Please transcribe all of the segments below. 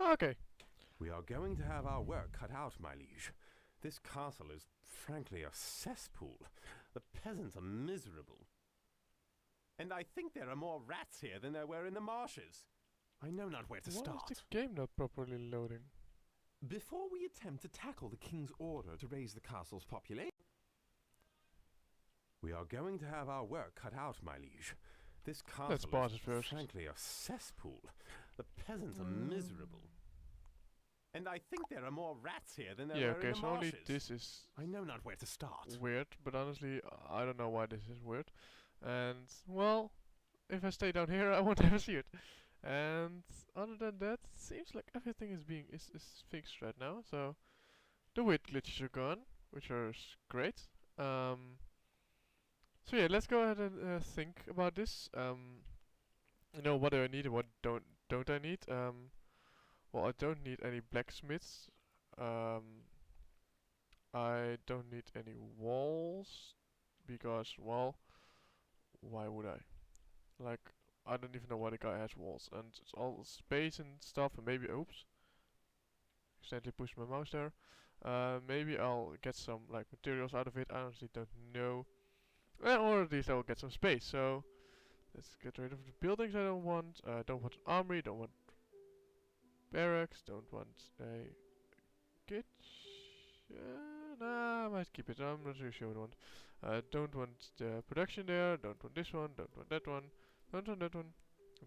Okay. We are going to have our work cut out, my liege. This castle is frankly a cesspool. The peasants are miserable. And I think there are more rats here than there were in the marshes. I know not where to Why start. is the game not properly loading? Before we attempt to tackle the king's order to raise the castle's population, we are going to have our work cut out, my liege. This castle pause is it first. frankly a cesspool. The peasants are miserable. And I think there are more rats here than there were in the so only marshes. this is I know not where to start. weird, but honestly, I don't know why this is weird. And, well, if I stay down here, I won't ever see it. And other than that, it seems like everything is fixed right now. So the weight glitches are gone, which are great. So yeah, let's go ahead and think about this. You know, what do I need and what don't I need? Well, I don't need any blacksmiths. I don't need any walls because, well, why would I? Like, I don't even know why the guy has walls, and it's all space and stuff, and maybe, oops, accidentally pushed my mouse there. Maybe I'll get some like materials out of it. I honestly don't know. Or at least I will get some space. So let's get rid of the buildings I don't want. Don't want an armory. Don't want barracks. Don't want a kitchen. Nah, I might keep it. I'm not really sure what I want. Don't want the production there. Don't want this one. Don't want that one. Don't want that one.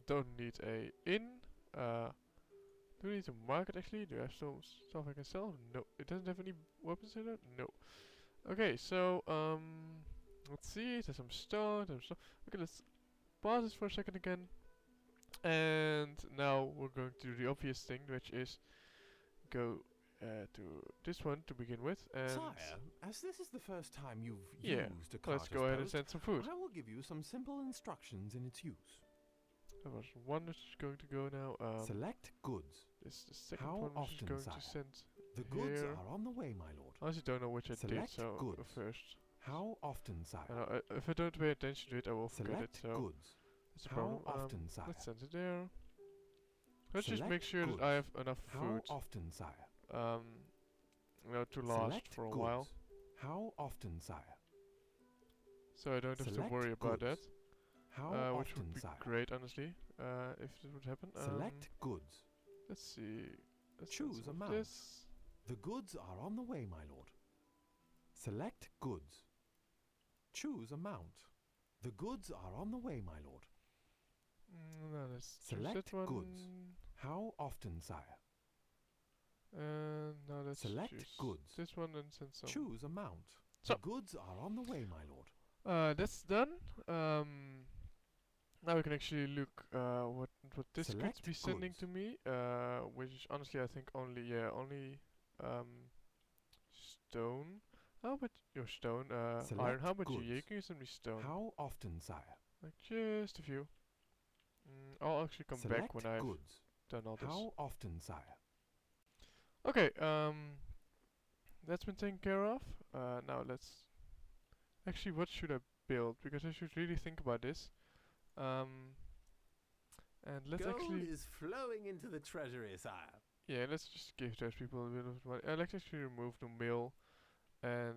Don't need a inn. Do we need a market actually? Do I have some stuff I can sell? No. It doesn't have any weapons in it? No. Okay, so let's see. There's some stone. Okay, let's pause this for a second again. And now we're going to do the obvious thing, which is go to this one to begin with. And Sire, as this is the first time you've yeah, used a let's carter's go ahead and post, send some food. I will give you some simple instructions in its use. There was one which is going to go now. Select goods. This is the second How one which is often, going sire? to send The goods here. are on the way, my lord. I honestly don't know which I did, Select so goods. first. How often, sire? I know, if I don't pay attention to it, I will forget it. Select So goods. that's the How problem. often, sire? Let's send it there. Let's just Select make sure that I have enough How food. often, sire? You know, to last Select for a goods. while. How often, sire? So I don't have to Select worry about goods. that. How Which often, would be sire? great, honestly, if it would happen. Select goods. Let's see. Let's Choose some of amount. this. The goods are on the way, my lord. Select goods. Choose amount. The goods are on the way, my lord. No, let's choose Select that one. goods. How often, sire? And now let's Select choose goods. this one and send some. Choose amount. So- The goods are on the way, my lord. That's done. Now we can actually look what this could Select be sending goods. to me. Which is honestly I think only stone. How about your stone? Iron. Select How about you? goods. Yeah, you can send me stone. How often, sire? Like just a few. I'll actually come Select back when I've goods. done all this. How often, sire? Okay, that's been taken care of. Now let's... Actually, what should I build? Because I should really think about this. And let's Gold actually... is flowing into the treasury, sire. Yeah, let's just give those people a bit of money. Let's actually remove the mill and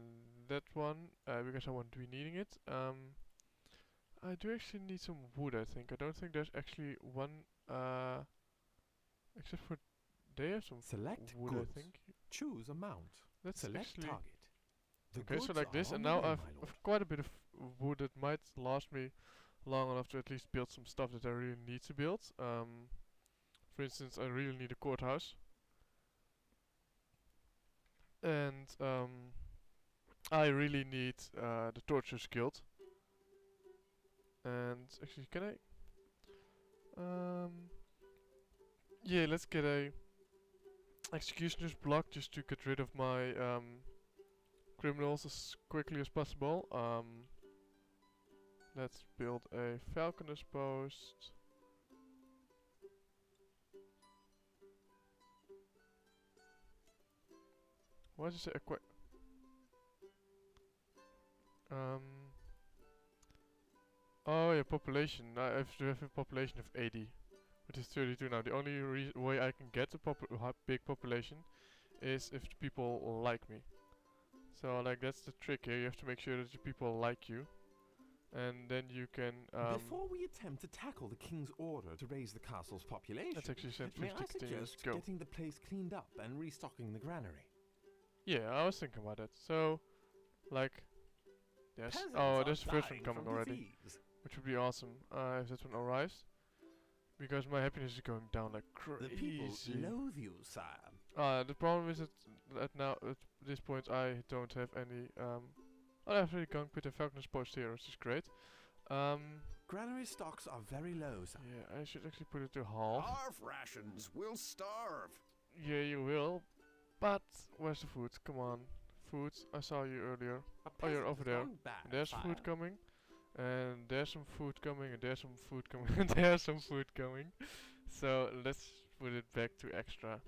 that one, because I won't be needing it. I do actually need some wood, I think. I don't think there's actually one, except for they have some Select wood, goods. I think. Choose amount. Let's Select actually... target. The Okay, so goods like are this, on and the now way, I've my lord. quite a bit of wood that might last me long enough to at least build some stuff that I really need to build. For instance, I really need a courthouse. And I really need the Torturers Guild. And actually, can I? Yeah, let's get a executioner's block just to get rid of my criminals as quickly as possible. Let's build a falconer's post. Why does it say oh yeah, population. I have to have a population of 80. which is 32 now. The only way I can get a big population is if the people like me. So like that's the trick here. You have to make sure that the people like you, and then you can. Before we attempt to tackle the king's order to raise the castle's population, Let's actually send may 50 I continues. suggest Go. getting the place cleaned up and restocking the granary? Yeah, I was thinking about that. So, like, yes. Peasants Oh, are there's the first one dying coming from already, disease. which would be awesome if that one arrives. Because my happiness is going down like The people crazy. loathe you, sire. The problem is that at this point I don't have any. I have really Gunk Pit and Falconer's Post here, which is great. Granary stocks are very low, sire. Yeah, I should actually put it to half. Half rations, we'll starve. Yeah, you will. But where's the food? Come on, food. I saw you earlier. A Oh, you're peasant over has there. gone bad, There's sire. food coming, and there's some food coming, and there's some food coming, and there's some food coming. So let's put it back to extra.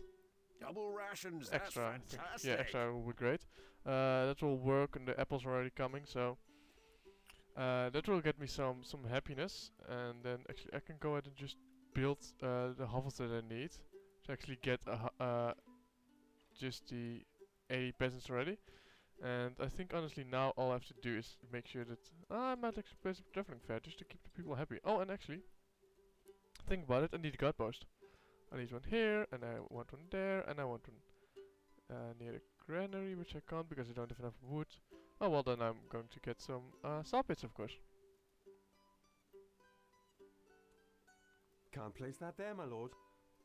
Double rations, that's Extra, I think. fantastic. Yeah, extra will be great. That will work, and the apples are already coming, so that will get me some happiness, and then actually I can go ahead and just build the hovels that I need to actually get just the 80 peasants already. And I think honestly now all I have to do is make sure that I might actually place a traveling fair just to keep the people happy. Oh, and actually, think about it, I need a guard post. I need one here, and I want one there, and I want one near the granary, which I can't because I don't have enough wood. Oh well, then I'm going to get some saw pits, of course. Can't place that there, my lord.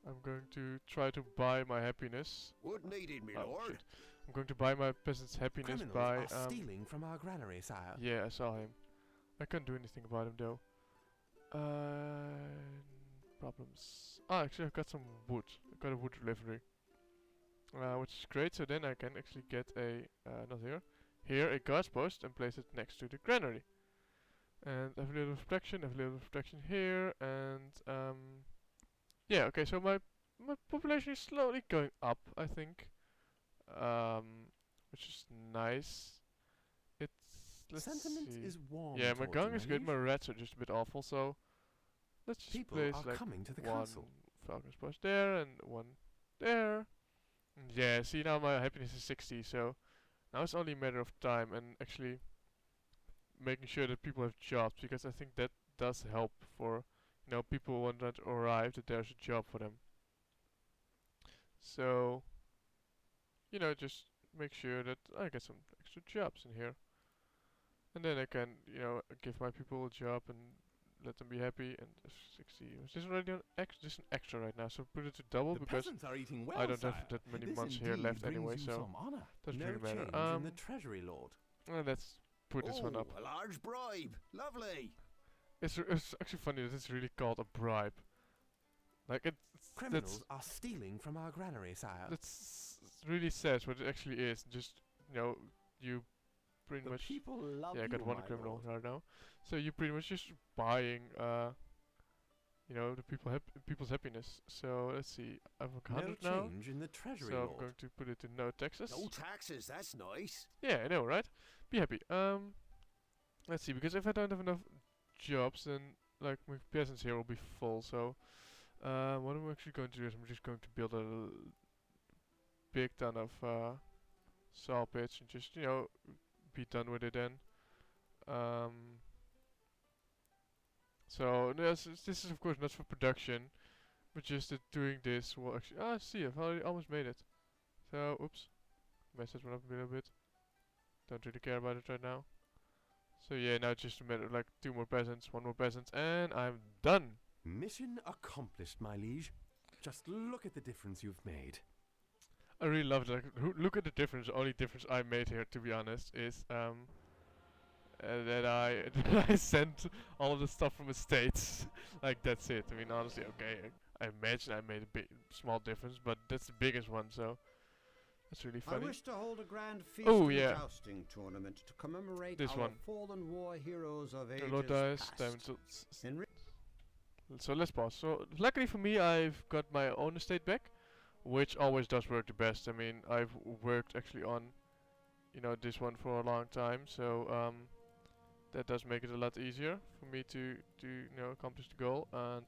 I'm going to try to buy my happiness. Wood needed, me Oh, lord. shit. I'm going to buy my peasants' happiness Criminals by are stealing from our granary, sire. yeah, I saw him. I can't do anything about him though. Problems. Ah, actually I've got some wood. I've got a wood delivery. Which is great, so then I can actually get a, not here a guard's post and place it next to the granary. And I have a little protection, here, and yeah, okay, so my population is slowly going up, I think. Which is nice. It's, let's Sentiment see. is warm. Yeah, my towards gang you, is my good, liege. my rats are just a bit awful, so let's just People place are like coming to the one castle. Falcon's post there and one there. And yeah, see now my happiness is 60, so now it's only a matter of time and actually making sure that people have jobs, because I think that does help for, you know, people when that arrive, that there's a job for them. So, you know, just make sure that I get some extra jobs in here. And then I can, you know, give my people a job and let them be happy. And 60. Is this already an this is an extra right now? So put it to double The because peasants are eating well, I don't sire. have that many This months here indeed left brings anyway, you so some honor. doesn't no really matter. change in the treasury, lord. Let's put this one up. A large bribe. Lovely. It's actually funny that it's really called a bribe. Like Criminals are stealing from our granary, sire. that's really says what it actually is. Just, you know, you pretty The much. people love Yeah, I you, got one my criminal lord. right now. So you pretty much just buying, you know, the people's happiness. So let's see, I have No 100 now. change in the treasury, So I'm lord. going to put it to no taxes. No taxes, that's nice. Yeah, I know, right? Be happy. Let's see, because if I don't have enough jobs, then like my peasants here will be full. So, what I'm actually going to do is I'm just going to build a big ton of saw pits and just, you know, be done with it then. So this is of course not for production, but just that doing this will actually. Ah, see, I've already almost made it. So, oops, messed that one up a little bit. Don't really care about it right now. So yeah, now it's just a matter of like 2 more peasants, 1 more peasant, and I'm done. Mission accomplished, my liege. Just look at the difference you've made. I really love it. Like, look at the difference. The only difference I made here, to be honest, is that I I sent all of the stuff from the States. Like that's it. I mean, honestly, okay. I imagine I made a small difference, but that's the biggest one. So that's really I funny. wish to hold a grand feast Oh, and yeah. jousting tournament to commemorate This our one. fallen war heroes of The ages load dice, past. diamond In re- So let's pause. So luckily for me, I've got my own estate back, which always does work the best. I mean, I've worked actually on, you know, this one for a long time. So that does make it a lot easier for me to accomplish the goal. And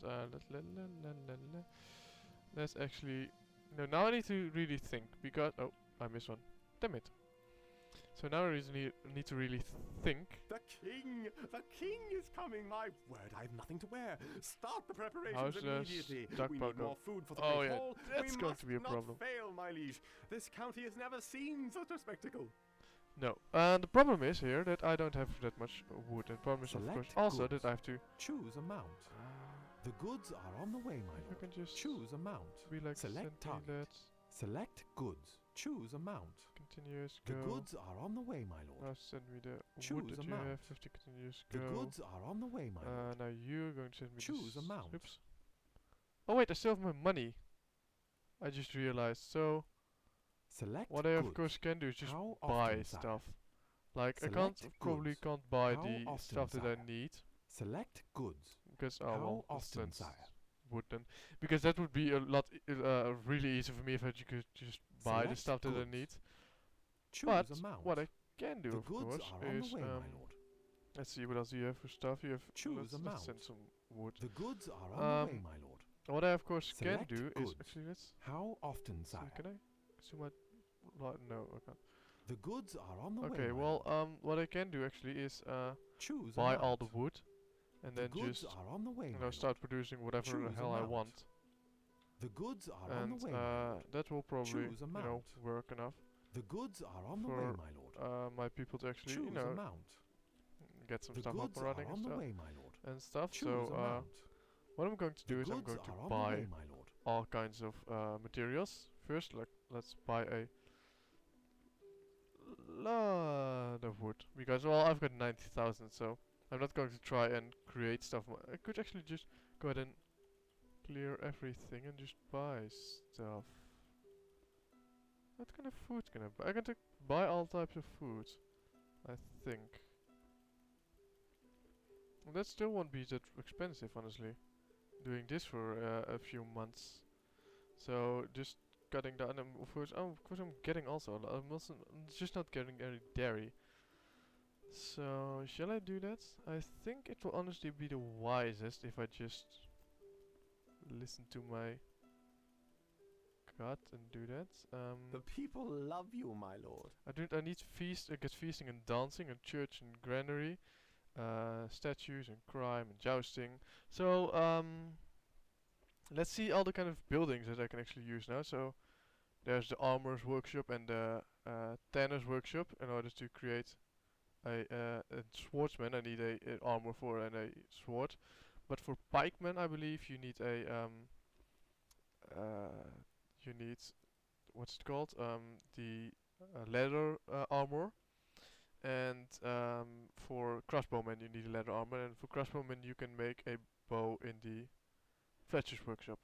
let's actually now I need to really think, because I missed one. Damn it. So now I really need to really think. The king is coming. My word, I have nothing to wear. Start the preparations How's the immediately. We stockpile need go? more food for the Oh great yeah, hall. that's We going must to be a not problem. fail, my liege. This county has never seen such a spectacle. No. And the problem is here that I don't have that much wood. And the problem is of course Select also goods. that I have to Choose a mount. The goods are on the way, my if I lord. can just Choose a mount. be like Select sending target. that Select goods. Choose a mount. continuous The go. goods are on the way, my lord. Now send me the Choose wood a that you mount. have. 50 continuous The go. goods are on the way, my lord. Now you're going to send me Choose a mount. Oops. Oh wait, I still have my money. I just realized. So Select what I goods. of course can do is just How buy often, sire? stuff. Like Select probably goods. can't buy How the often, stuff that I sire? need Select goods. because How well, often, instance sire? would then because that would be a lot really easy for me if I could just buy the Select stuff that I goods. need. Choose But a mount. what I can do The of goods course are on is the way, my lord. let's see what else you have for stuff. You have Choose a let's mount. send some wood. The goods are on the way, Um, my lord. What I of course can Select do is goods. actually let's How often, see, sire? can I zoom out? No, I can't. The goods are on the way, Okay, my well lord. what I can do actually is Choose buy a all the mount. wood and The then goods just are on the way, my start lord. producing whatever the Choose a hell I mount. want. The goods are on And the way, my lord. that will probably Choose a mount. work enough The goods are on the way, for my lord. my people to actually Choose a mount. get some The stuff up goods and running are and on the stuff way, my lord. and stuff. Choose So a mount. what I'm going to The do is I'm goods going to are on the buy way, my lord. all kinds of materials. First, let's buy a lot of wood because well I've got 90,000, so I'm not going to try and create stuff. I could actually just go ahead and clear everything and just buy stuff. What kind of food can I buy? I can buy all types of food, I think. And that still won't be that expensive, honestly. Doing this for a few months. So just cutting down. Of course, I'm getting also. I'm just not getting any dairy. So shall I do that? I think it will honestly be the wisest if I just listen to my gut and do that. The people love you, my lord. I need get feasting and dancing and church and granary, statues and crime and jousting. So let's see all the kind of buildings that I can actually use now. So there's the armorer's workshop and the tanner's workshop. In order to create a swordsman, I need a armor for and a sword. But for pikemen, I believe you need a you need what's it called? The leather armor. And for crossbowmen you need a leather armor, and for crossbowmen you can make a bow in the Fletcher's workshop.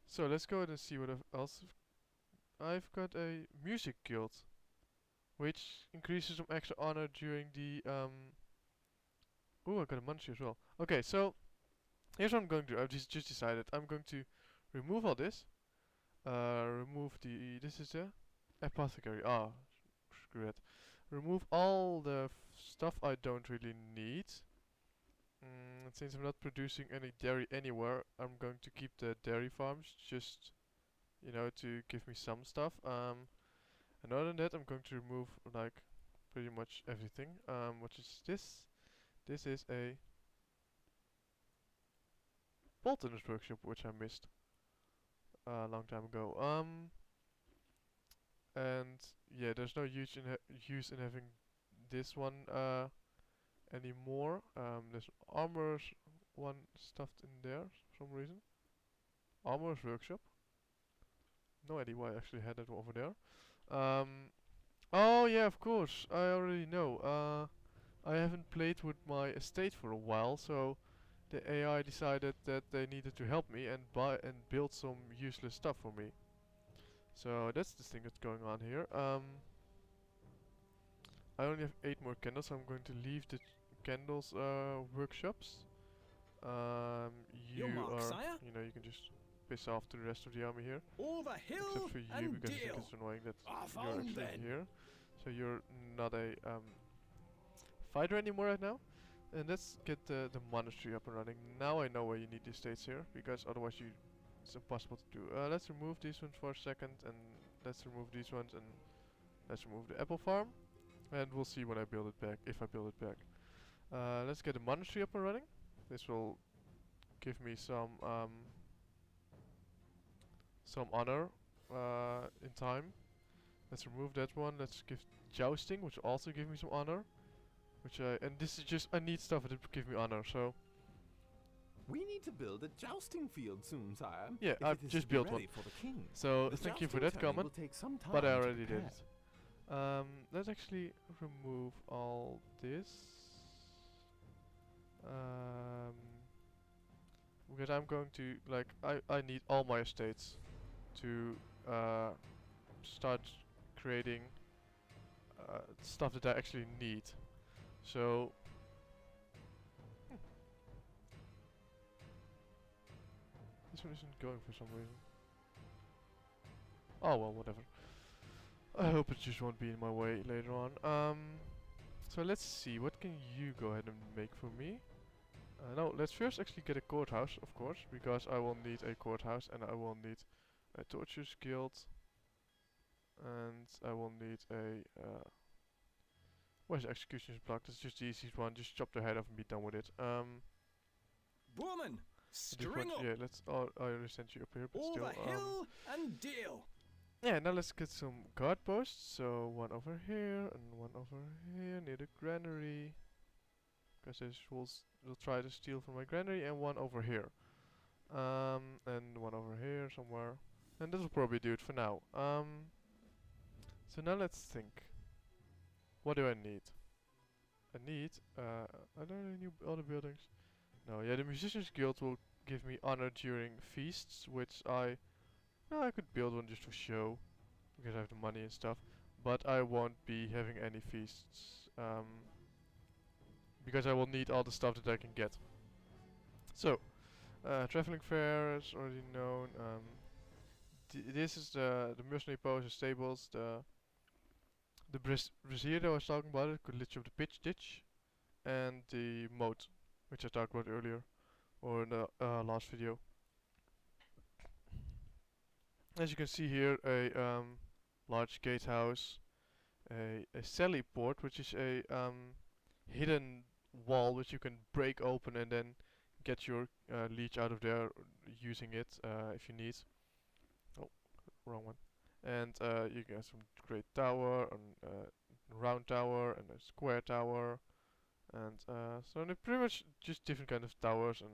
So let's go ahead and see what else. I've got a music guild, which increases some extra honor during the ooh, I got a munchie as well. Okay, so here's what I'm going to do. I've just decided I'm going to remove all this. Remove the this is the apothecary. Ah, screw it. Remove all the stuff I don't really need. Since I'm not producing any dairy anywhere, I'm going to keep the dairy farms just, to give me some stuff. And other than that, I'm going to remove like pretty much everything. What is this? This is a Bolton's workshop, which I missed a long time ago. And yeah, there's no use in having this one anymore. There's armor's one stuffed in there for some reason. Armor's workshop. No idea why I actually had that over there. Oh yeah, of course. I already know. I haven't played with my estate for a while, so the AI decided that they needed to help me and buy and build some useless stuff for me. So that's the thing that's going on here. I only have 8 more candles, so I'm going to leave the candles workshops. You Your mark, are, sire. you can just piss off to the rest of the army here. Over hill Except for you, and because I think dale. it's annoying that Ah, you're found actually then. here. So you're not a fighter anymore right now. And let's get the monastery up and running. Now I know why you need the estates here, because otherwise it's impossible to do. Let's remove these ones for a second, and let's remove these ones, and let's remove the apple farm. And we'll see when I build it back, if I build it back. Let's get the monastery up and running. This will give me some honor in time. Let's remove that one. Let's give jousting, which will also give me some honor. And this is just, I need stuff that will give me honor, so. We need to build a jousting field soon, sire. Yeah, if I've it is just to be built ready one. for the king. So The thank you for jousting that tourney comment, will take some time but I to already did prepare. it. Let's actually remove all this. Because I'm going to, like, I need all my estates to start creating stuff that I actually need. So this one isn't going for some reason. Oh well, whatever. I hope it just won't be in my way later on. So let's see, what can you go ahead and make for me? No, let's first actually get a courthouse, of course, because I will need a courthouse, and I will need a torturers guild, and I will need a where's the executions block? That's just the easiest one. Just chop the head off and be done with it. Woman, This one, string up yeah, let's. Oh, I already sent you up here, but all still. the hill and deal. Yeah, now let's get some guard posts. So one over here and one over here near the granary, because this will try to steal from my granary, and one over here, and one over here somewhere, and this will probably do it for now. So now let's think. What do I need? I need, are there any new other buildings? No, yeah, the Musicians Guild will give me honor during feasts, which I could build one just for show, because I have the money and stuff, but I won't be having any feasts, because I will need all the stuff that I can get. So, traveling fair is already known, this is the mercenary posts and stables, the brazier that I was talking about, it could lich of the pitch ditch, and the moat, which I talked about earlier, or in the last video. As you can see here, a large gatehouse, a sally port, which is a hidden wall which you can break open and then get your leech out of there using it if you need. Oh, wrong one. And you get some great tower, and round tower, and a square tower, and so they're pretty much just different kind of towers, and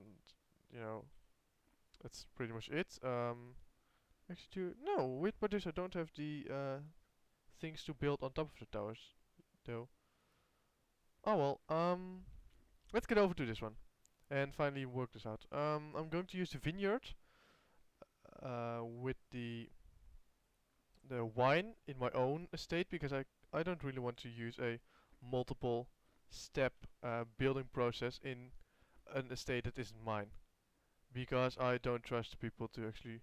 you know, that's pretty much it. Actually, no, with this I don't have the things to build on top of the towers, though. Oh well, let's get over to this one and finally work this out. I'm going to use the vineyard with the wine in my own estate, because I don't really want to use a multiple step building process in an estate that isn't mine, because I don't trust the people to actually,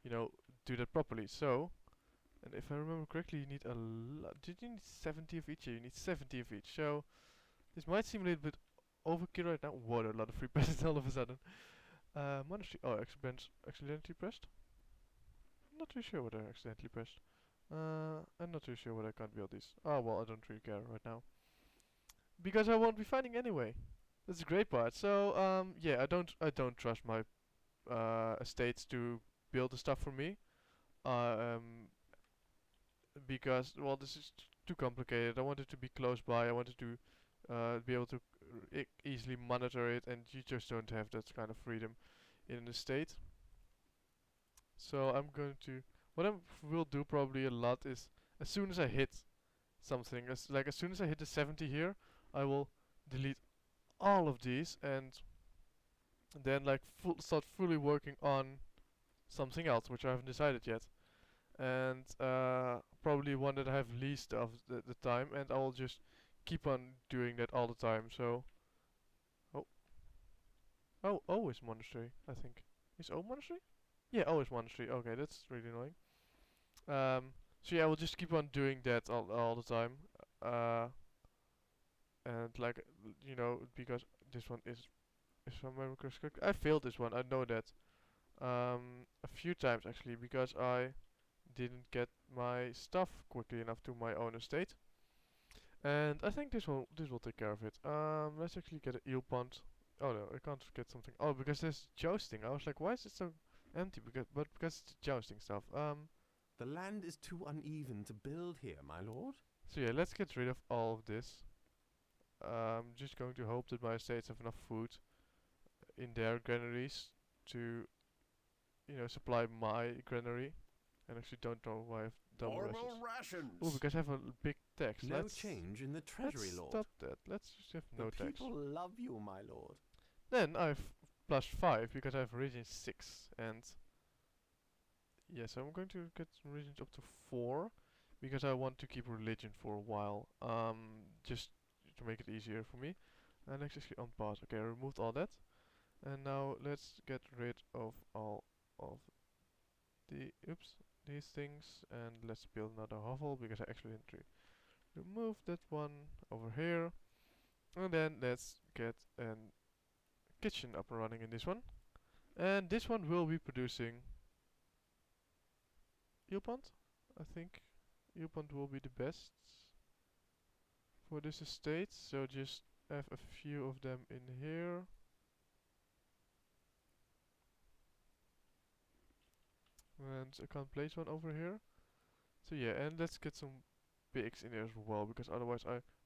you know, do that properly. So, and if I remember correctly, you need a lot. Did you need 70 of each? Yeah, you need 70 of each. So this might seem a little bit overkill right now. What, a lot of free passes all of a sudden. Monastery. Oh, accidentally pressed. I'm not too sure what I accidentally pressed. I'm not too sure what I can't build these. Oh well, I don't really care right now, because I won't be fighting anyway. That's the great part. So yeah, I don't trust my estates to build the stuff for me. Because well, this is too complicated. I want it to be close by. I wanted to be able to easily monitor it, and you just don't have that kind of freedom in an estate. So I'm going to, what I will do probably a lot is, as soon as I hit something, as soon as I hit the 70 here, I will delete all of these, and then like start fully working on something else, which I haven't decided yet, and probably one that I have least of the time, and I will just keep on doing that all the time. So O is monastery, I think. Is O monastery? Yeah, O is monastery. Okay, that's really annoying. So yeah, I will just keep on doing that all the time. and like you know, because this one is from my request correct. I failed this one. I know that a few times actually because I didn't get my stuff quickly enough to my own estate. And I think this will take care of it. Let's actually get an eel pond. Oh no, I can't get something. Oh, because there's jousting. I was like, why is it so empty? Because it's jousting stuff. The land is too uneven to build here, my lord. So yeah, let's get rid of all of this. Just going to hope that my estates have enough food in their granaries to, supply my granary. And actually don't know why I have double rations. rations. Oh, because I have a big tax. No Let's change in the treasury, let's lord. stop that. Let's just have The no tax. people love you, my lord. Then I've +5 because I have religion 6 and yes, I'm going to get religions up to 4 because I want to keep religion for a while. Just to make it easier for me. And let's actually unpause. Okay, I removed all that. And now let's get rid of all of these things and let's build another hovel because I actually didn't remove that one over here. And then let's get a kitchen up and running in this one. And this one will be producing eel pond. I think eel pond will be the best for this estate. So just have a few of them in here. And I can't place one over here. So yeah, and let's get some pigs in there as well because otherwise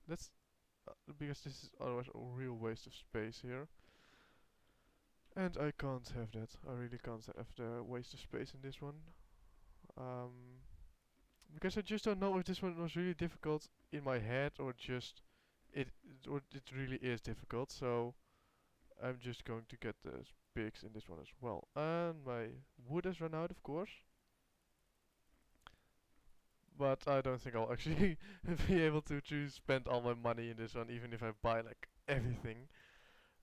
because this is otherwise a real waste of space here. And I can't have that. I really can't have the waste of space in this one. Because I just don't know if this one was really difficult in my head or just it really is difficult. So I'm just going to get the pigs in this one as well. And my wood has run out, of course. But I don't think I'll actually be able to spend all my money in this one, even if I buy like everything.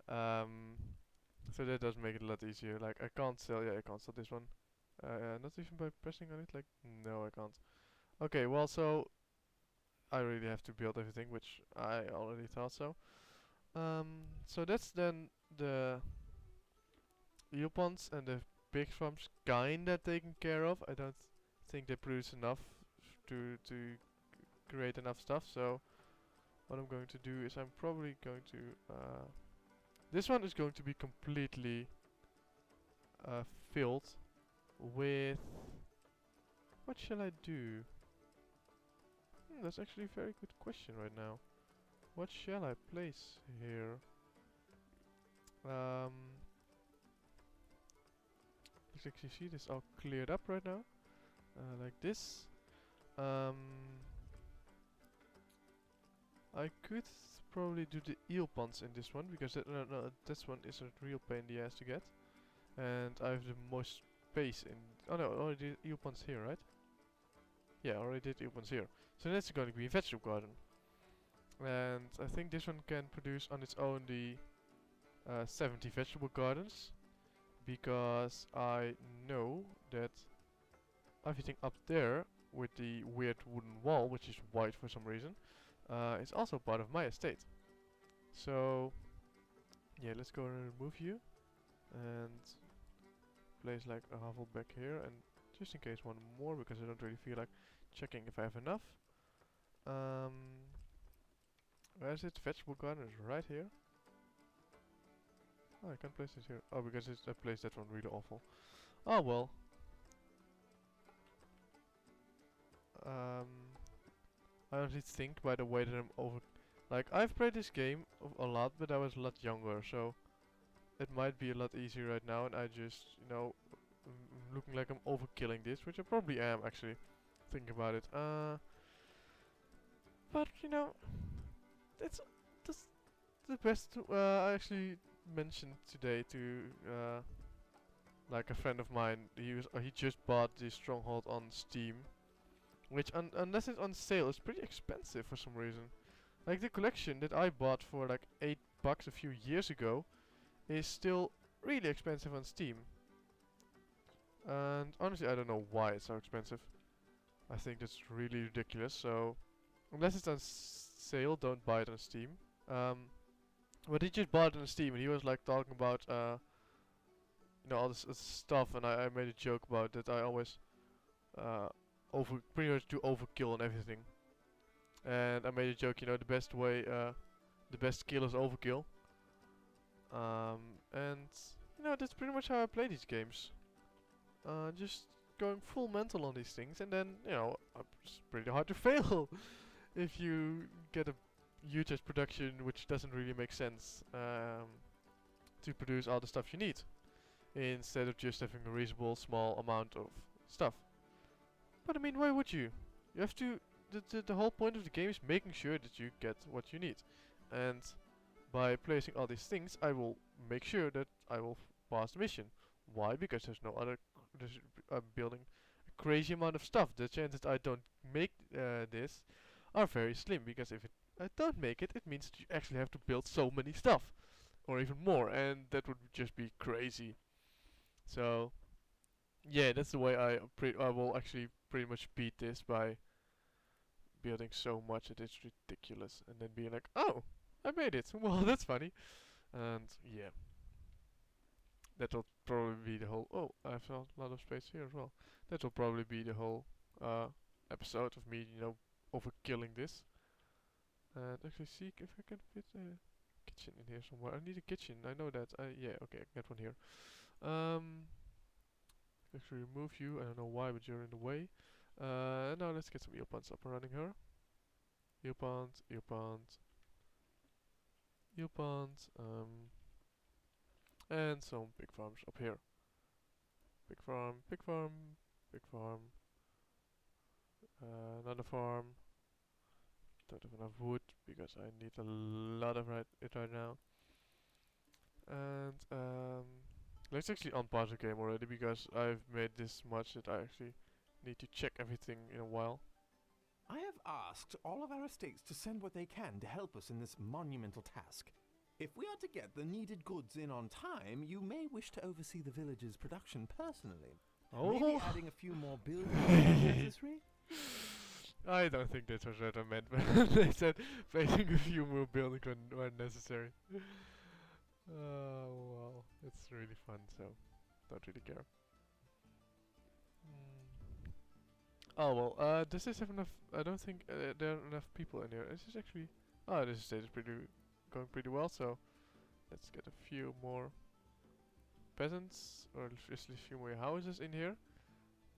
So that does make it a lot easier. Like I can't sell. Yeah, I can't sell this one. Not even by pressing on it. Like no, I can't. Okay, well, so I really have to build everything, which I already thought so. So that's then the eel ponds and the pig farms kinda taken care of. I don't think they produce enough to create enough stuff. So what I'm going to do is I'm probably going to this one is going to be completely filled with what shall I do? That's actually a very good question right now. What shall I place here? Let's actually see this all cleared up right now. Like this. I could probably do the eel ponds in this one because no, this one is a real pain in the ass to get. And I have the most space in. Oh no, I already did eel ponds here, right? Yeah, I already did eel ponds here. So that's going to be a vegetable garden. And I think this one can produce on its own the 70 vegetable gardens. Because I know that everything up there with the weird wooden wall, which is white for some reason, is also part of my estate. So yeah, let's go and remove you and place like a hovel back here, and just in case one more because I don't really feel like checking if I have enough. Where is it? Vegetable garden is right here. Oh, I can't place it here. Oh, because I placed that one really awful. Oh well. I honestly think by the way that I'm over... Like, I've played this game a lot, but I was a lot younger, so... It might be a lot easier right now, and I just, looking like I'm overkilling this, which I probably am, actually. Think about it. But, it's the best... I actually mentioned today to, like a friend of mine, he just bought the Stronghold on Steam. Which, unless it's on sale, is pretty expensive for some reason. Like the collection that I bought for like $8 a few years ago is still really expensive on Steam. And honestly, I don't know why it's so expensive. I think that's really ridiculous. So, unless it's on sale, don't buy it on Steam. But he just bought it on Steam, and he was like talking about all this stuff, and I made a joke about that. I always pretty much do overkill and everything, and I made a joke. The best way, the best skill is overkill. And that's pretty much how I play these games. Just going full mental on these things, and then it's pretty hard to fail if you get a huge ass production which doesn't really make sense to produce all the stuff you need, instead of just having a reasonable small amount of stuff. But I mean, why would you? You have to. The whole point of the game is making sure that you get what you need, and by placing all these things, I will make sure that I will pass the mission. Why? Because there's no other. I'm building a crazy amount of stuff. The chances I don't make this are very slim, because if I don't make it, it means that you actually have to build so many stuff, or even more, and that would just be crazy. So, yeah, that's the way I will actually pretty much beat this, by building so much that it's ridiculous, and then being like, oh, I made it. Well, that's funny. And yeah, that will probably be the whole. Oh, I found a lot of space here as well. That will probably be the whole episode of me, overkilling this. And actually see if I can fit a kitchen in here somewhere. I need a kitchen. I know that. Yeah, okay, I can get one here. Actually remove you. I don't know why, but you're in the way. Now let's get some eel ponds up and running here. Eel ponds, eel ponds, eel ponds. And some pig farms up here. Pig farm, pig farm, pig farm. Another farm. Don't have enough wood because I need a lot of it right now. And let's actually unpause the game already, because I've made this much that I actually need to check everything in a while. I have asked all of our estates to send what they can to help us in this monumental task. If we are to get the needed goods in on time, you may wish to oversee the village's production personally. Maybe adding a few more buildings if necessary? I don't think that was what I meant, but they said placing a few more buildings when necessary. Oh well, it's really fun, so don't really care. Oh well, does this have enough? I don't think there are enough people in here. This is actually. Oh, this estate is going pretty well, so let's get a few more peasants, or just a few more houses in here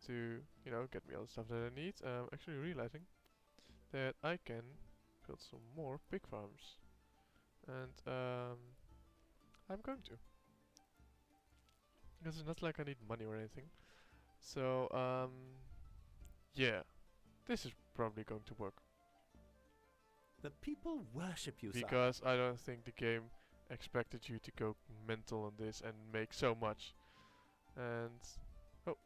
to, get me all the stuff that I need. Actually realizing that I can build some more pig farms, and I'm going to, because it's not like I need money or anything. So yeah, this is probably going to work, The people worship you, sir. because I don't think the game expected you to go mental on this and make so much. And oh,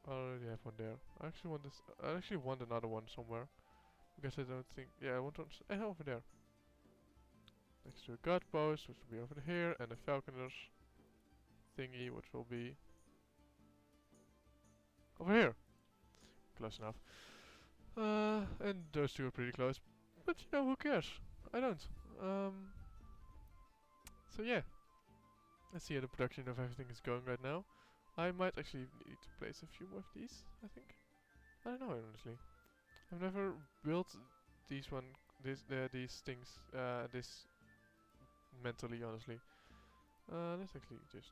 I already have one there. I actually want this. I actually want another one somewhere, because I don't think. Yeah, I want one over there, next to a guard post, which will be over here, and a falconer's thingy, which will be over here. Close enough. And those two are pretty close. But who cares? I don't. So yeah. Let's see how the production of everything is going right now. I might actually need to place a few more of these, I think. I don't know, honestly. I've never built these things, this mentally, honestly. Let's actually just,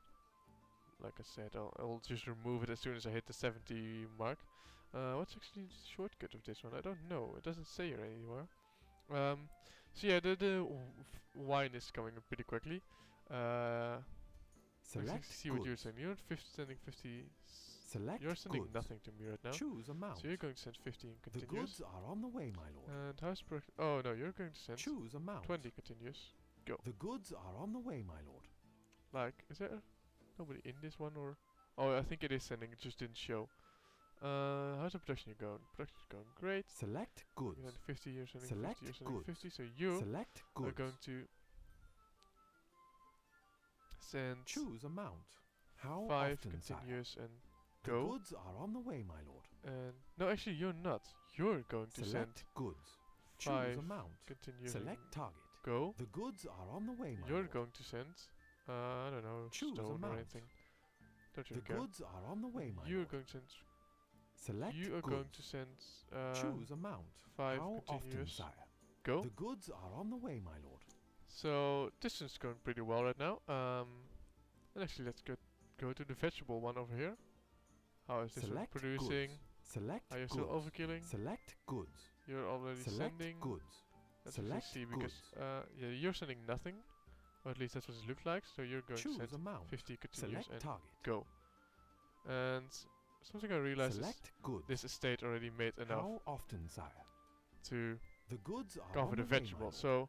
like I said, I'll just remove it as soon as I hit the 70 mark. What's actually the shortcut of this one? I don't know. It doesn't say here anywhere. So yeah, the wine is coming up pretty quickly. Select See what you're goods. saying. You're sending 50. Select You're sending goods. nothing to me right now. Choose amount. So you're going to send 15 The continuous. goods are on the way, my lord. And how's oh no, you're going to send Choose amount. 20 continuous. The goods are on the way, my lord. Like, is there nobody in this one, or? Oh, I think it is sending. It just didn't show. How's the production going? Production's going great. Select goods. You're sending 50. You're sending Select 50. You're sending goods. 50. So you Select are goods. going to send Choose amount. How 5 often, sire? continuous and The go. goods are on the way, my lord. And no, actually, you're not. You're going to send Select goods. 5 Choose amount. continuous Select and target. go. The goods are on the way, my You're lord. going to send, I don't know, Choose stone or amount. anything. Don't The you care? goods are on the way, my You're lord. going to send. Select You are goods. going to send. Choose amount. 5 How often, continuous. sire? Go. The goods are on the way, my lord. So this is going pretty well right now. And actually, let's go to the vegetable one over here. How is this one Select producing? goods. Select Are you still goods. overkilling? Select goods. You're already Select sending. goods. Let's actually Select see because goods. yeah, you're sending nothing, or at least that's what it looks like. So you're going to Choose send amount. 50 continuous Select and target. go. And something I realized is Select goods. this estate already made enough How often, sire? to The goods are cover on the the way, my vegetables. lord. So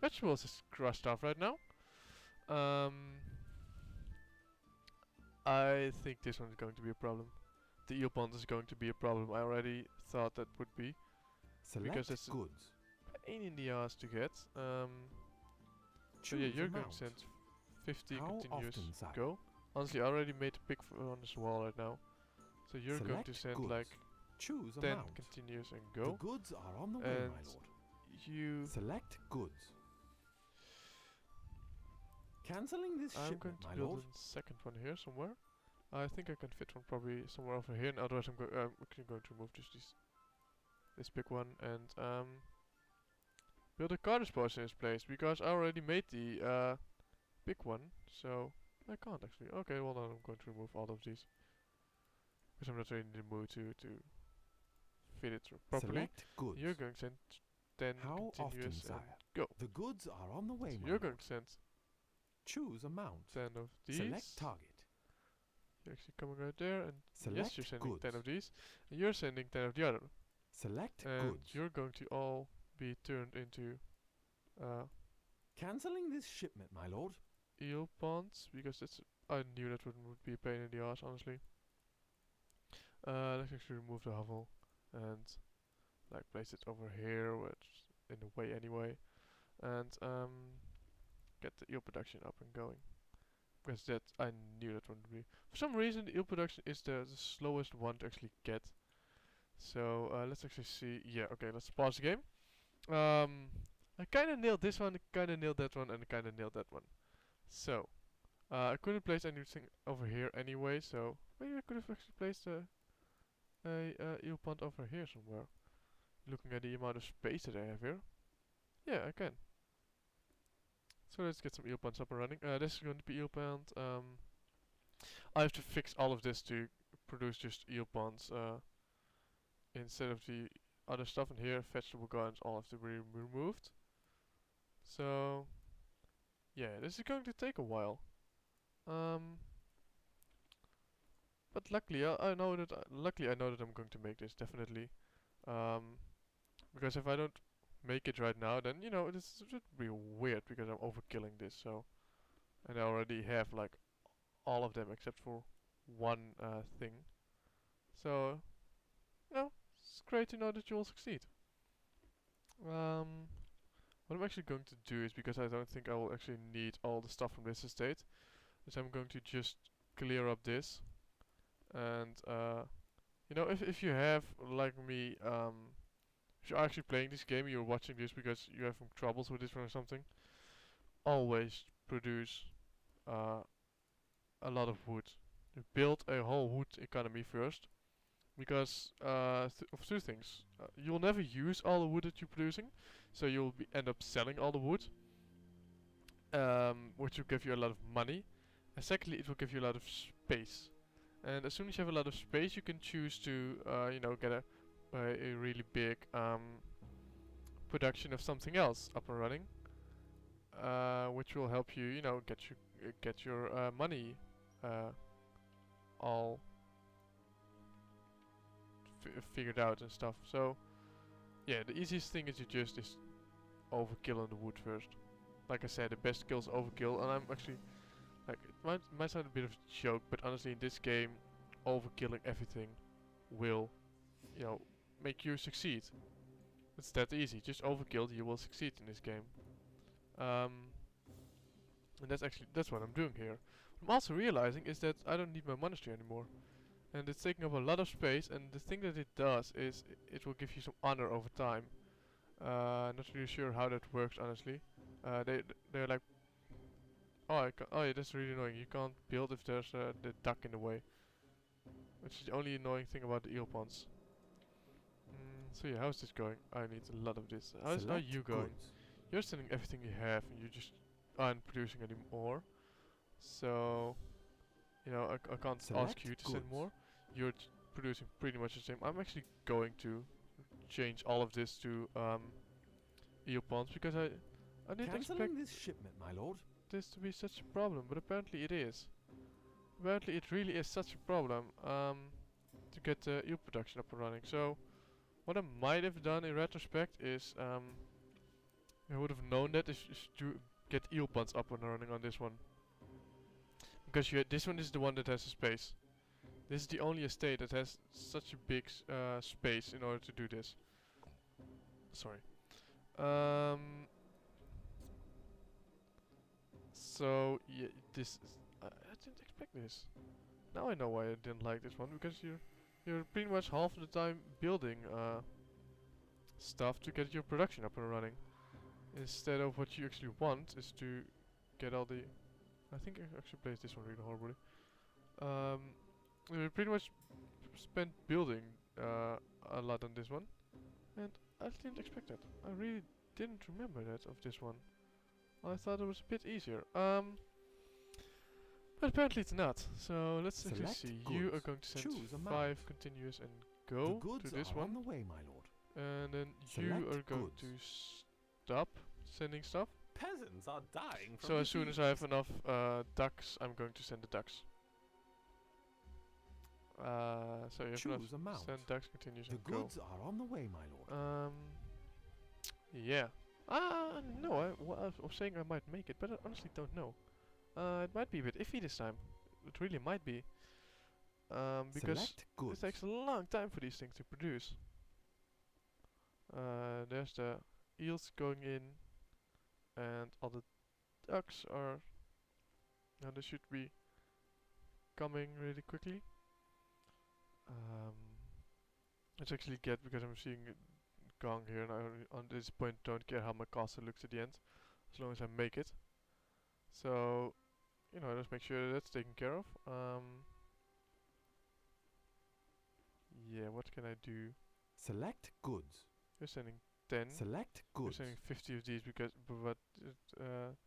vegetables is crushed off right now. I think this one is going to be a problem. The eel pond is going to be a problem. I already thought that would be Select it's a goods. pain in the ass to get. So Choose yeah, you're amount. going to send 50 How continuous. often, sire? Go. Honestly, I already made a big on this wall right now. So you're going to Select send goods. like Choose 10 amount. continuous and The go. goods are on the way, And my lord. You. Select goods. Cancelling this I'm going shipment, to my build lord. a second one here somewhere. I think I can fit one probably somewhere over here. And otherwise, I'm actually going to remove just this big one and build a car disposal in its place because I already made the big one. So I can't actually. Okay, well then I'm going to remove all of these because I'm not really in the mood to fit it properly. Select goods. You're going to send 10 How often, continuous and sire? go. The goods are on the way, So my you're lord. going to send Choose amount. 10 of these. Select target. You're actually coming right there, and Select yes, you're sending goods. 10 of these, and you're sending 10 of the other. Select And goods. you're going to all be turned into Cancelling this shipment, my lord. eel ponds because that's. I knew that would be a pain in the ass, honestly. Let's actually remove the hovel and like place it over here, which in the way anyway, and get the eel production up and going. Because that I knew that would be. For some reason, the eel production is the slowest one to actually get. So let's actually see. Yeah, okay, let's pause the game. I kind of nailed this one, kind of nailed that one, and kind of nailed that one. So I couldn't place anything over here anyway. So maybe I could have actually placed a eel pond over here somewhere. Looking at the amount of space that I have here. Yeah, I can. So let's get some eel ponds up and running. This is going to be eel pond. I have to fix all of this to produce just eel ponds instead of the other stuff in here. Vegetable gardens all have to be removed. So yeah, this is going to take a while. But luckily I know that I'm going to make this definitely. Because if I don't make it right now, then you know this would be weird because I'm overkilling this. So, and I already have like all of them except for one thing. So, you know, it's great to know that you will succeed. What I'm actually going to do is because I don't think I will actually need all the stuff from this estate, is I'm going to just clear up this, and you know, if you have like me, if you're actually playing this game, you're watching this because you have some troubles with this one or something, always produce a lot of wood. Build a whole wood economy first, because of two things. You'll never use all the wood that you're producing, so you'll end up selling all the wood, which will give you a lot of money. And secondly, it will give you a lot of space. And as soon as you have a lot of space, you can choose to, you know, get a really big production of something else up and running, which will help you, you know, get your money all figured out and stuff. So yeah, the easiest thing is overkill on the wood first. Like I said, the best kill is overkill, and I'm actually like, it might sound a bit of a joke, but honestly in this game, overkilling everything will, you know, make you succeed. It's that easy. Just overkill, you will succeed in this game. And that's what I'm doing here. What I'm also realizing is that I don't need my monastery anymore. And it's taking up a lot of space, and the thing that it does is it will give you some honor over time. Not really sure how that works, honestly. they're like, oh, oh yeah, that's really annoying. You can't build if there's the duck in the way, which is the only annoying thing about the eel ponds. So yeah, how's this going? I need a lot of this. How are Select you going? goods. You're sending everything you have, and you just aren't producing any more. So, you know, I can't ask Select you to send goods. more. You're producing pretty much the same. I'm actually going to change all of this to eel ponds because I didn't expect Cancelling this shipment, my lord. this to be such a problem, but apparently it is. Apparently it really is such a problem to get the eel production up and running. So what I might have done in retrospect is I would have known that is to get eel ponds up and running on this one. Because this one is the one that has a space. This is the only estate that has such a big space in order to do this. Sorry. So yeah, this is, I didn't expect this. Now I know why I didn't like this one, because you're pretty much half of the time building stuff to get your production up and running, instead of what you actually want is to get all the. I think I actually played this one really horribly. We pretty much spent building a lot on this one, and I didn't expect that. I really didn't remember that of this one. I thought it was a bit easier. But apparently it's not. So let's actually Select see. You are goods. going to send Choose amount. 5 continuous and The go goods to this are one, on the way, my lord. and then you Select are going goods. to stop sending stuff. Peasants are dying from So as soon as I disease. have enough ducks, I'm going to send the ducks. So you have enough. Choose amount. Send ducks continuous The and go. goods are on the way, my lord. Yeah. No, I was saying I might make it, but I honestly don't know. It might be a bit iffy this time. It really might be. Because Select goods. it takes a long time for these things to produce. There's the eels going in, and all the ducks are. Now they should be coming really quickly. Let's actually get, because I'm seeing it gong here, and I on this point don't care how my castle looks at the end, as long as I make it. So, you know, just make sure that's taken care of. Yeah, what can I do? Select goods. You're sending 10. Select You're goods. sending 50 of these because, but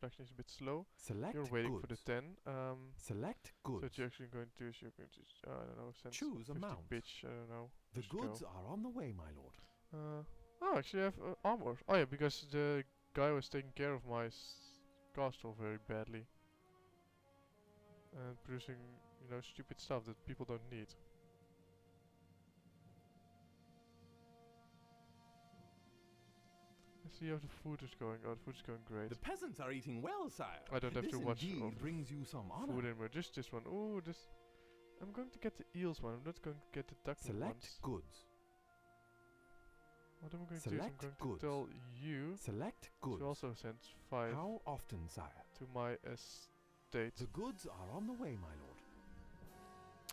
production is a bit slow. Select You're waiting goods. for the 10. Select So goods. what you're actually going to do is you're going to, I don't know, send Choose 50 amount. bitch, I don't know. The just goods go. are on the way, my lord. Oh, actually I have armor. Oh yeah, because the guy was taking care of my castle very badly. And producing, you know, stupid stuff that people don't need. Let's see how the food is going. Oh, the food is going great. The peasants are eating well, sire. I don't have This to watch indeed all the brings you some honor. food anymore. Just this one. Oh, this. I'm going to get the eels one. I'm not going to get the duckling Select ones. goods. What am I going to do is I'm Select going goods. to tell you Select goods. to also send 5 How often, sire? to my estate. The goods are on the way, my lord.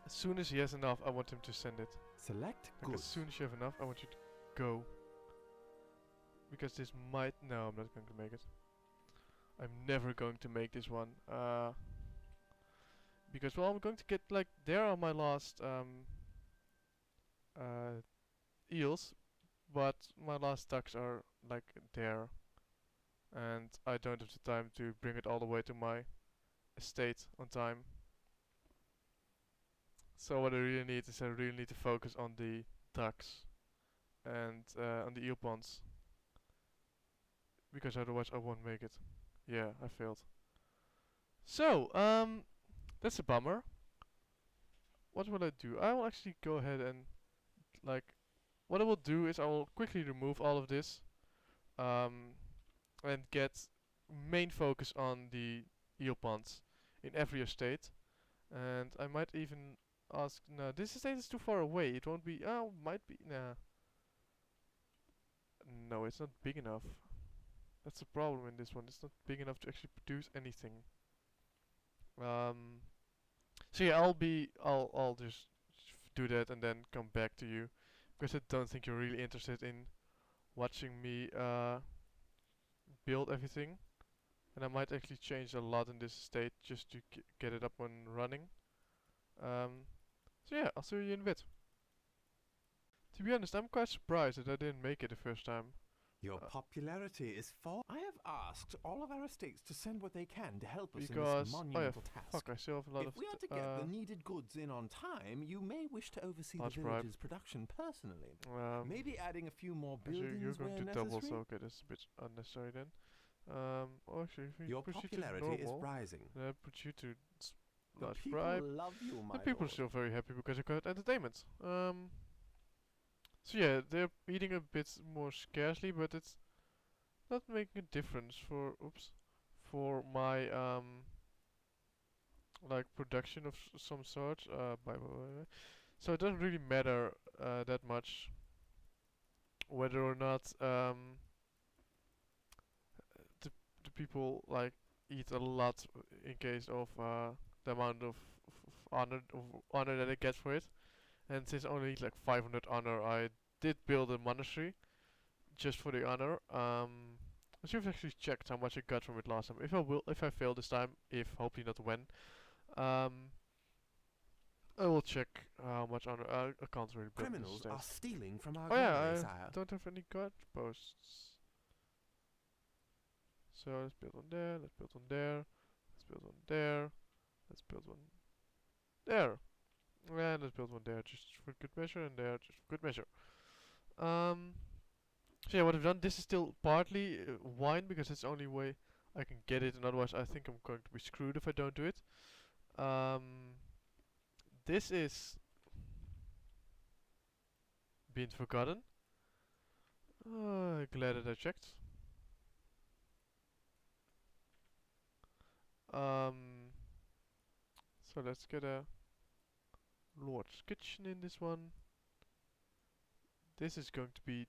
As soon as he has enough, I want him to send it. Select Like as goods. soon as you have enough, I want you to go. Because this might... No, I'm not going to make it. I'm never going to make this one. Because, well, I'm going to get, like, there are my last eels. But my last ducks are, like, there. And I don't have the time to bring it all the way to my estate on time. So what I really need is I really need to focus on the ducks and on the eel ponds, because otherwise I won't make it. Yeah, I failed. So that's a bummer. What will I do? I will actually go ahead and, like, what I will do is I will quickly remove all of this and get main focus on the eel ponds in every estate. And I might even ask, no, this estate is too far away. It won't be, oh, might be, nah. No, it's not big enough. That's the problem in this one. It's not big enough to actually produce anything. So yeah, I'll just do that and then come back to you, because I don't think you're really interested in watching me build everything. and I might actually change a lot in this state just to get it up and running. So yeah, I'll see you in a bit. To be honest, I'm quite surprised that I didn't make it the first time. Your popularity is fall. I have asked all of our estates to send what they can to help us in Because, this oh yeah, monumental task. fuck, I still have a lot If of we are to get the needed goods in on time, you may wish to oversee the Large bribe. village's production personally. maybe Maybe adding a few more you're buildings going where to double, necessary. so okay, that's a bit unnecessary then. Oh, actually, if we Your push you to popularity is normal, rising. then I put you to The large people bribe. love you, my The people are lord. still very happy because I got entertainment. So yeah, they're eating a bit more scarcely, but it's not making a difference for for my like production of some sort. So it doesn't really matter that much whether or not the people like eat a lot in case of the amount of honor that I get for it. And since I only need like 500 honor, I did build a monastery just for the honor. I should have actually checked how much I got from it last time. If I fail this time, if hopefully not when, I will check how much honor. I can't really build this Criminals state. are stealing from our Oh yeah, granary, I sire. don't have any guard posts. So let's build one there. Let's build one there. Let's build one there. Let's build one there. And let's build one there just for good measure, and there just for good measure. So yeah, what I've done, this is still partly wine because it's the only way I can get it, and otherwise I think I'm going to be screwed if I don't do it. This is being forgotten. Glad that I checked. So let's get a Lord's Kitchen in this one. This is going to be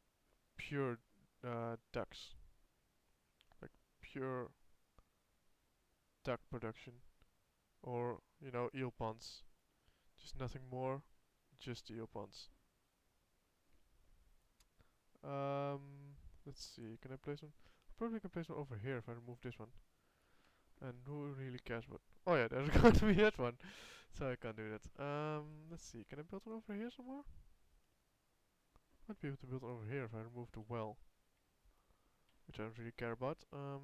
pure ducks. Like pure duck production. Or, you know, eel ponds. Just nothing more, just eel ponds. Let's see, can I place one? Probably can place one over here if I remove this one. And who really cares what? Oh yeah, there's going to be that one. So I can't do that. Let's see, can I build one over here somewhere? Might be able to build one over here if I remove the well. Which I don't really care about. I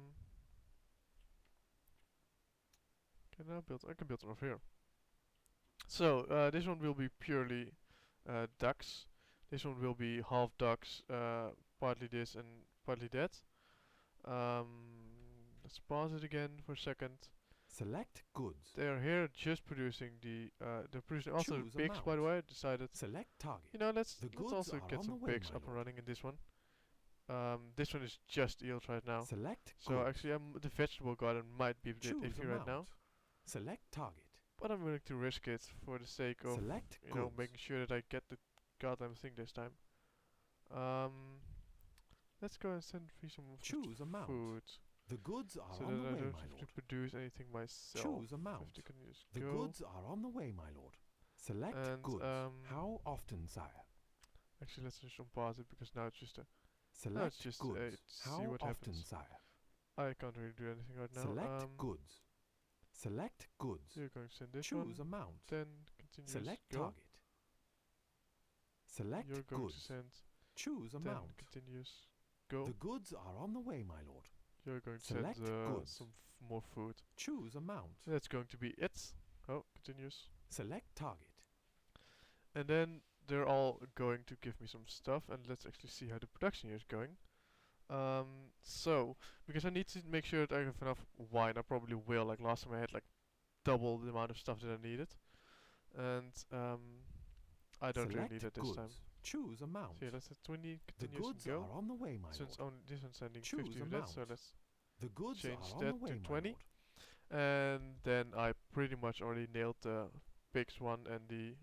can build one over here. So, this one will be purely ducks. This one will be half ducks, partly this and partly that. Let's pause it again for a second. Select goods. They are here just producing they're producing also Choose pigs, by the way. I decided, Select target. you know, let's The let's goods also are get on some the way, pigs my up and lord. running in this one. This one is just eels right now. Select So goods. actually, the vegetable garden might be a bit Choose iffy right now. amount. Select target. But I'm willing to risk it for the sake of, Select you know, goods. making sure that I get the goddamn thing this time. Let's go and send me some of the Choose amount. food, The goods are so on that the I way, don't my have to lord. produce anything myself. Choose amount. 50 can just The go. goods are on the way, my lord. Select And, goods. How often, sire? Actually, let's just unpause it because now it's just a. Select just, goods. see How what often, happens. sire? I can't really do anything right now. Select goods. Select goods. You're going to send this Choose one. amount. Then continuous Select go. target. Select You're going goods. to send. Choose Then amount. continuous go. The goods are on the way, my lord. You're going to Select send goods. some more food. Choose amount. That's going to be it. Oh, continuous. Select target. And then they're all going to give me some stuff, and let's actually see how the production here is going. So, because I need to make sure that I have enough wine, I probably will. Like last time I had like double the amount of stuff that I needed. And, I don't really Select need it this goods. time. Choose amount. So yeah, let's have 20 The continuous goods and go. are on the way, my Since lord. this one's sending Choose 50 of that, so amount. let's The goods change are on that the way, to my 20. lord. And then I pretty much already nailed the pigs one and the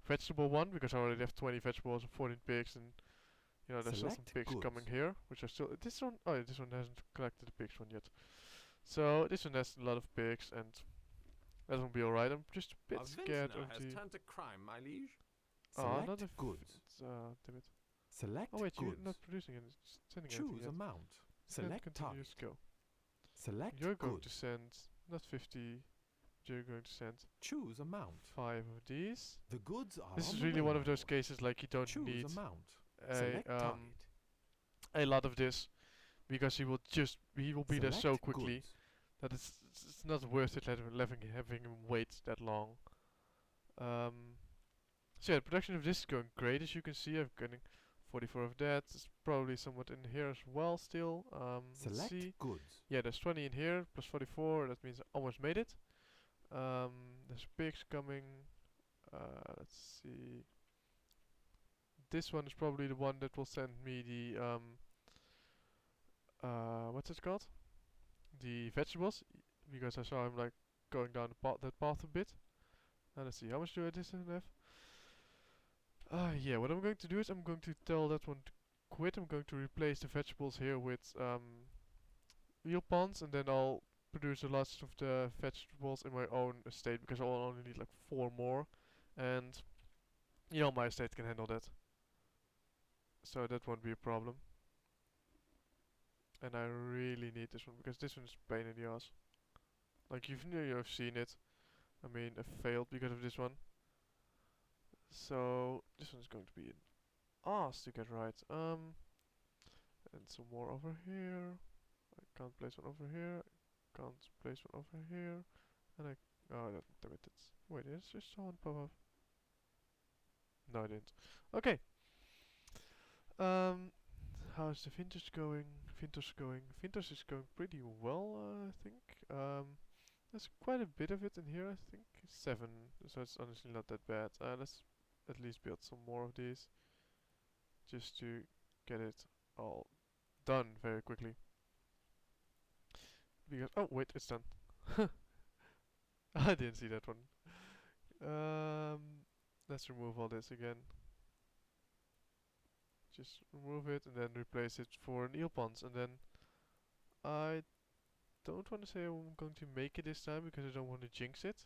vegetable one, because I already have 20 vegetables and 14 pigs, and you know there's still some Select pigs goods. coming here, which are still this one. Oh, yeah, this one hasn't collected the pigs one yet. So this one has a lot of pigs, and that will be alright. I'm just a bit scared of the. turned to crime, my liege. Not Select if goods. it's, damn it. Select Oh wait, you're goods. not producing and sending anything Choose yet. amount. Then Select target. continuous go. Select you're going to goods. send not 50. You're going to send Choose amount. 5 of these. The goods are This on is the really way, one my of those lord. cases like you don't Choose need amount. a Select target. a lot of this, because he will be there so Select quickly goods. that it's not worth it having him wait that long. So yeah, the production of this is going great, as you can see. I'm getting 44 of that. It's probably somewhat in here as well still. Let's Select see. goods. Yeah, there's 20 in here, plus 44, that means I almost made it. There's pigs coming. Let's see. This one is probably the one that will send me the, what's it called? The vegetables, because I saw him like going down that path a bit. Let's see, how much do I have? Yeah, what I'm going to do is I'm going to tell that one to quit. I'm going to replace the vegetables here with wheel ponds, and then I'll produce the last of the vegetables in my own estate, because I'll only need like 4 more, and you know my estate can handle that, so that won't be a problem. And I really need this one, because this one is a pain in the ass. Like you've seen it. I mean, I failed because of this one. So this one's going to be an ass to get right. And some more over here. I can't place one over here. I can't place one over here. And oh, damn it! Wait, is just someone pop up? No, I didn't. Okay. How's the vintage going? Vintage is going pretty well, I think. There's quite a bit of it in here, I think. 7, so it's honestly not that bad. Let's at least build some more of these, just to get it all done very quickly. Because oh wait, it's done. I didn't see that one. Let's remove all this again. Just remove it and then replace it for an eel ponds, and then I don't want to say I'm going to make it this time because I don't want to jinx it.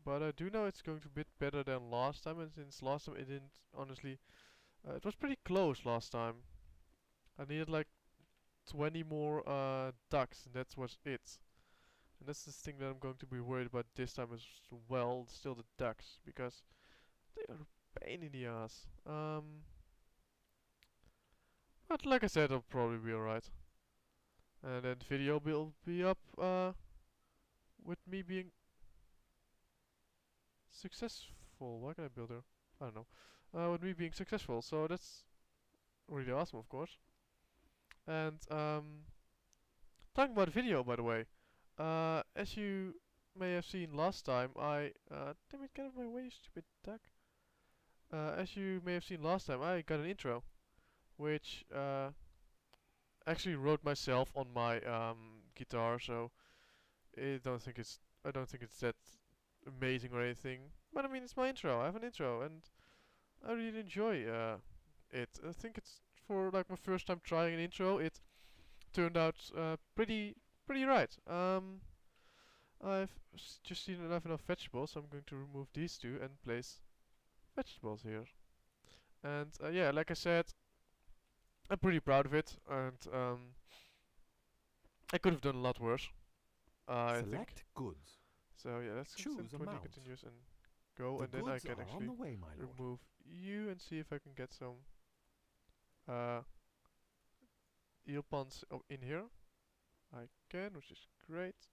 But I do know it's going to be a bit better than last time, and since last time it didn't, honestly, it was pretty close last time. I needed like 20 more ducks, and that was it. And that's the thing that I'm going to be worried about this time as well, still the ducks, because they are a pain in the ass. But like I said, I'll probably be alright. And then the video will be up with me being successful. Why can I build her? I don't know. With me being successful, so that's really awesome, of course. And talking about the video, by the way, as you may have seen last time, damn it, get out of my way, you stupid duck. As you may have seen last time, I got an intro, which actually wrote myself on my guitar. So I don't think it's that amazing or anything. But I mean, it's my intro. I have an intro, and I really enjoy it. I think it's for like my first time trying an intro. It turned out pretty right. I've just seen enough vegetables, so I'm going to remove these two and place vegetables here. And yeah, like I said, I'm pretty proud of it, and I could have done a lot worse. I think. Select goods. So yeah, let's Choose send 20 amount. continuous and go, The and then I goods can are on actually the way, my lord. remove you and see if I can get some eel ponds in here. I can, which is great.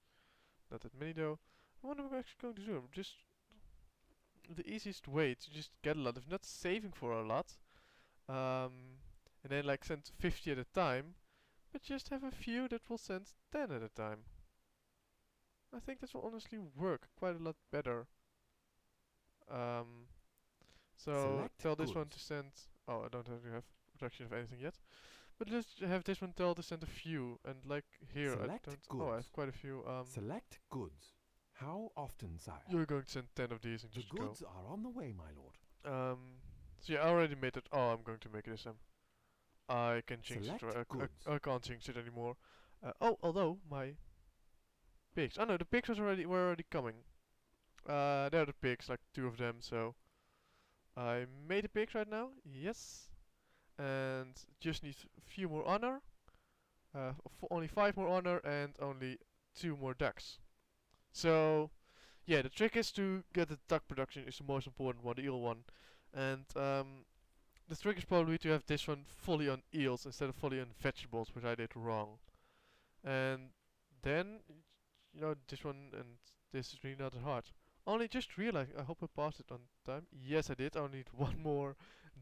Not that many though. What am I actually going to do? Just the easiest way to just get a lot, if not saving for a lot, and then like send 50 at a time, but just have a few that will send 10 at a time. I think this will honestly work quite a lot better. So Select tell this one goods. to send. Oh, I don't have production of anything yet. But let's have this one tell to send a few, and like here Select I don't. Oh, I goods. have quite a few. Select goods. How often, sire? You're going to send 10 of these and The just go. goods are on the way, my lord. So yeah, I already made it. Oh, I'm going to make it this time. I can jinx it. Select goods. I can't jinx it anymore. Oh, although my pigs. Oh no, the pigs were already coming. There are the pigs, like 2 of them. So I made the pigs right now. Yes, and just need a few more honor. only 5 more honor and only 2 more ducks. So yeah, the trick is to get the duck production is the most important one, the eel one. And the trick is probably to have this one fully on eels instead of fully on vegetables, which I did wrong. And then, you know, this one and this is really not that hard. Only just realized, I hope I passed it on time. Yes, I did. I only need one more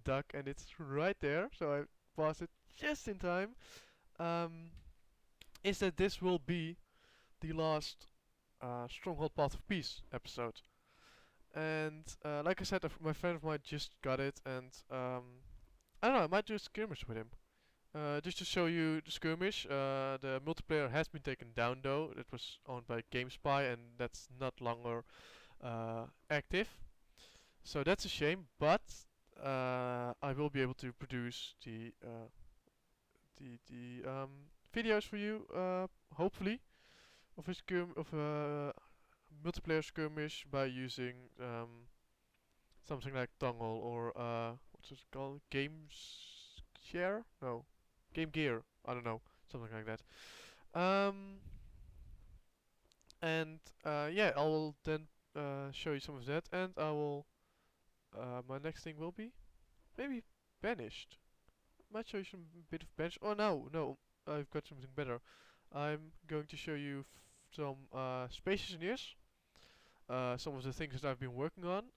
duck, and it's right there. So I passed it just in time. Is that this will be the last Stronghold Path of Peace episode. And like I said, my friend of mine just got it, and I don't know, I might do a skirmish with him. Just to show you the skirmish, the multiplayer has been taken down though. It was owned by GameSpy and that's not longer active. So that's a shame, but I will be able to produce the videos for you, hopefully, of a multiplayer skirmish by using something like Dongle or what's it called? Games Share? No. Game Gear. I don't know. Something like that. And yeah, I will then show you some of that, and I will my next thing will be maybe Banished. Might show you some bit of Banished. Oh no, I've got something better. I'm going to show you some Space Engineers. Some of the things that I've been working on.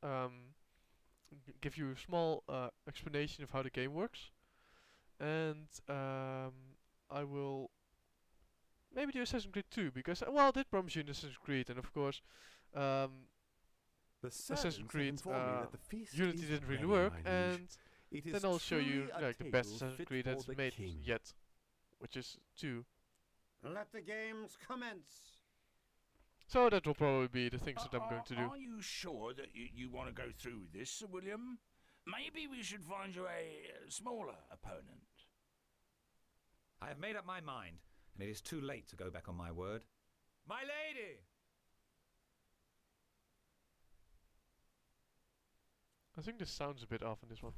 Give you a small explanation of how the game works, and I will maybe do Assassin's Creed 2 because well, I did promise you an Assassin's Creed, and of course, The Assassin's servants have Creed informed me that the feast Unity is didn't really ready, work, my liege. and It is then I'll show you truly a like the best table Assassin's fit Creed for that's the made king. yet, which is 2. Let the games commence. So that will probably be the things that I'm going to do. Are you sure that you want to go through with this, Sir William? Maybe we should find you a smaller opponent. I have made up my mind, and it is too late to go back on my word. My lady! I think this sounds a bit off in this one.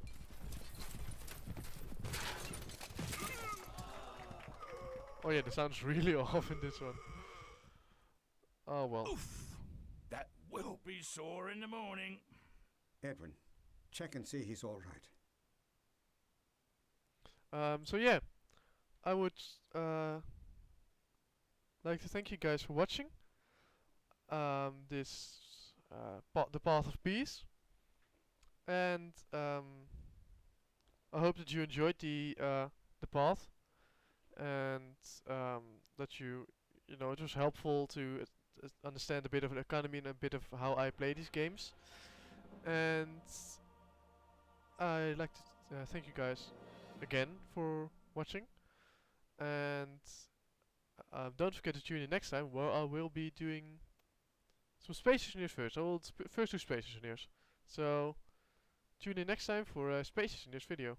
Oh yeah, the sound's really off in this one. Oh well. Oof! That will be sore in the morning. Edwin, check and see he's all right. So yeah, I would like to thank you guys for watching this the Path of Peace, and I hope that you enjoyed the path, and that you know it was helpful to understand a bit of the economy and a bit of how I play these games, and I'd like to thank you guys again for watching, and don't forget to tune in next time where I will be doing some Space Engineers first. I will first do Space Engineers. So tune in next time for a Space Engineers video.